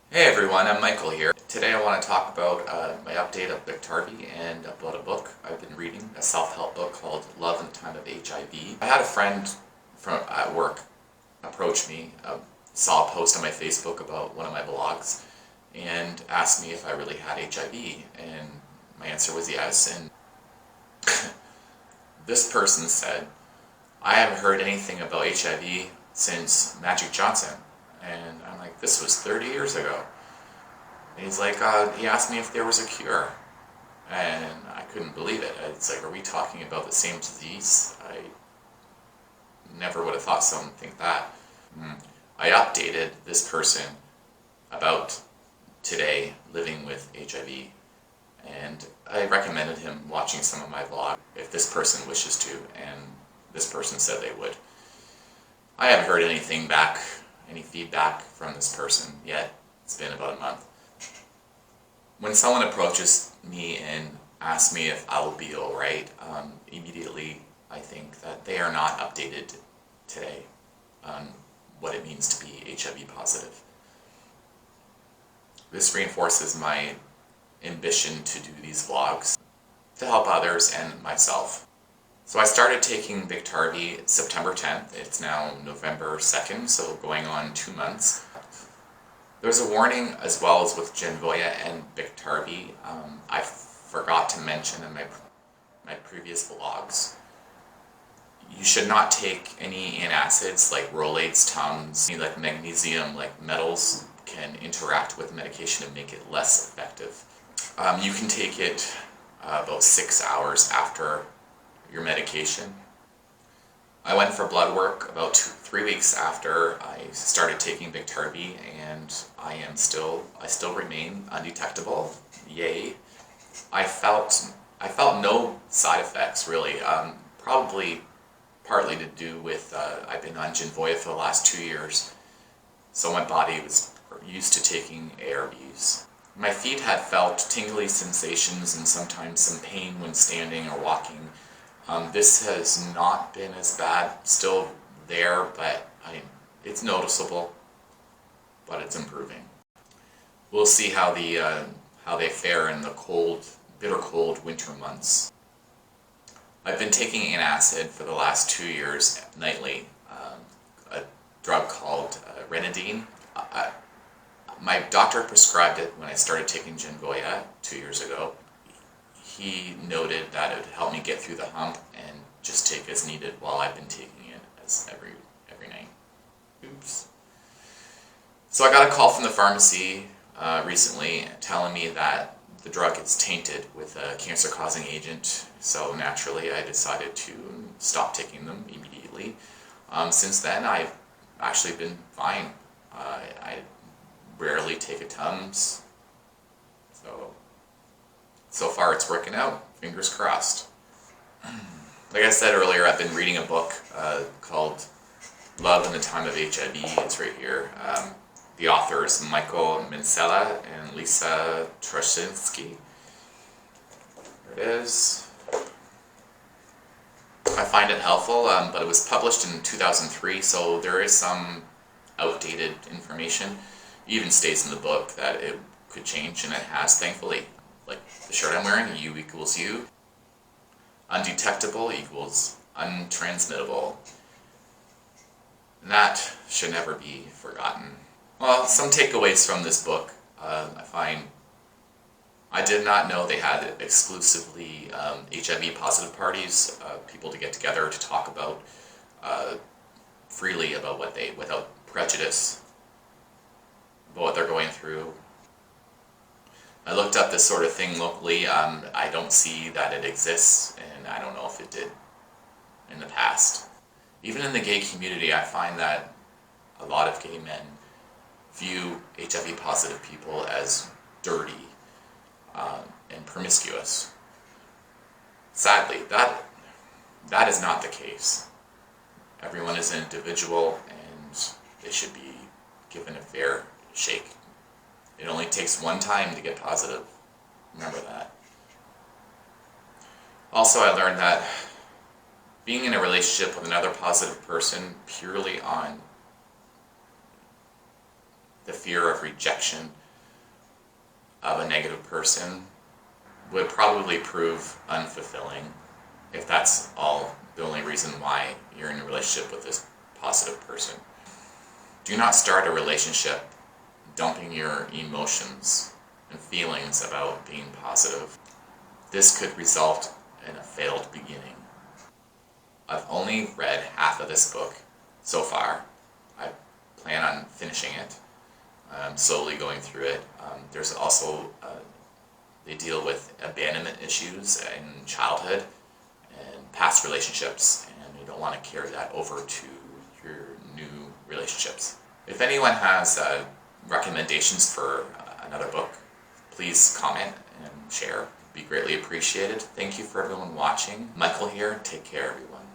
Hey everyone, I'm Michael here. Today I want to talk about my update of Biktarvy and about a book I've been reading, a self-help book called Love in Time of HIV. I had a friend at work approach me, saw a post on my Facebook about one of my blogs, and asked me if I really had HIV, and my answer was yes, and this person said, I haven't heard anything about HIV since Magic Johnson. And I'm like, this was 30 years ago. And he's like, he asked me if there was a cure. And I couldn't believe it. It's like, are we talking about the same disease? I never would have thought someone would think that. I updated this person about today living with HIV. And I recommended him watching some of my vlog if this person wishes to, and this person said they would. I haven't heard anything back, any feedback from this person yet. It's been about a month. When someone approaches me and asks me if I will be alright, immediately I think that they are not updated today on what it means to be HIV positive. This reinforces my ambition to do these vlogs to help others and myself. So I started taking Biktarvy September 10th. It's now November 2nd, so going on 2 months. There's a warning as well as with Genvoya and Biktarvy. I forgot to mention in my previous vlogs. You should not take any antacids like Rolaids, Tums, like magnesium, like metals can interact with medication and make it less effective. You can take it about 6 hours after your medication. I went for blood work about 3 weeks after I started taking Biktarvy, and I still remain undetectable. Yay! I felt no side effects really. Probably partly to do with I've been on Genvoya for the last 2 years, so my body was used to taking ARVs. My feet had felt tingly sensations and sometimes some pain when standing or walking. This has not been as bad, still there, but it's noticeable, but it's improving. We'll see how they fare in the bitter cold winter months. I've been taking antacid for the last 2 years nightly, a drug called Renadine. My doctor prescribed it when I started taking Genvoya 2 years ago. He noted that it would help me get through the hump and just take as needed while I've been taking it as every night. Oops. So I got a call from the pharmacy recently telling me that the drug is tainted with a cancer-causing agent, so naturally I decided to stop taking them immediately. Since then I've actually been fine. I rarely take a Tums, so far it's working out, fingers crossed. Like I said earlier, I've been reading a book called Love in the Time of HIV. It's right here. The authors Michael Mincella and Lisa Troshinsky. There it is. I find it helpful, but it was published in 2003, so there is some outdated information. It even states in the book that it could change, and it has, thankfully. Like the shirt I'm wearing, U equals U. Undetectable equals untransmittable. And that should never be forgotten. Well, some takeaways from this book. I did not know they had exclusively HIV positive parties, people to get together to talk about freely about without prejudice, about what they're going through. I looked up this sort of thing locally. I don't see that it exists, and I don't know if it did in the past. Even in the gay community, I find that a lot of gay men view HIV positive people as dirty and promiscuous. Sadly, that is not the case. Everyone is an individual, and they should be given a fair shake. It only takes one time to get positive. Remember that. Also, I learned that being in a relationship with another positive person purely on the fear of rejection of a negative person would probably prove unfulfilling if that's all the only reason why you're in a relationship with this positive person. Do not start a relationship dumping your emotions and feelings about being positive. This could result in a failed beginning. I've only read half of this book so far. I plan on finishing it. I'm slowly going through it. There's also, they deal with abandonment issues in childhood and past relationships, and you don't want to carry that over to your new relationships. If anyone has recommendations for another book, please comment and share. It'd be greatly appreciated. Thank you for everyone watching. Michael here. Take care, everyone.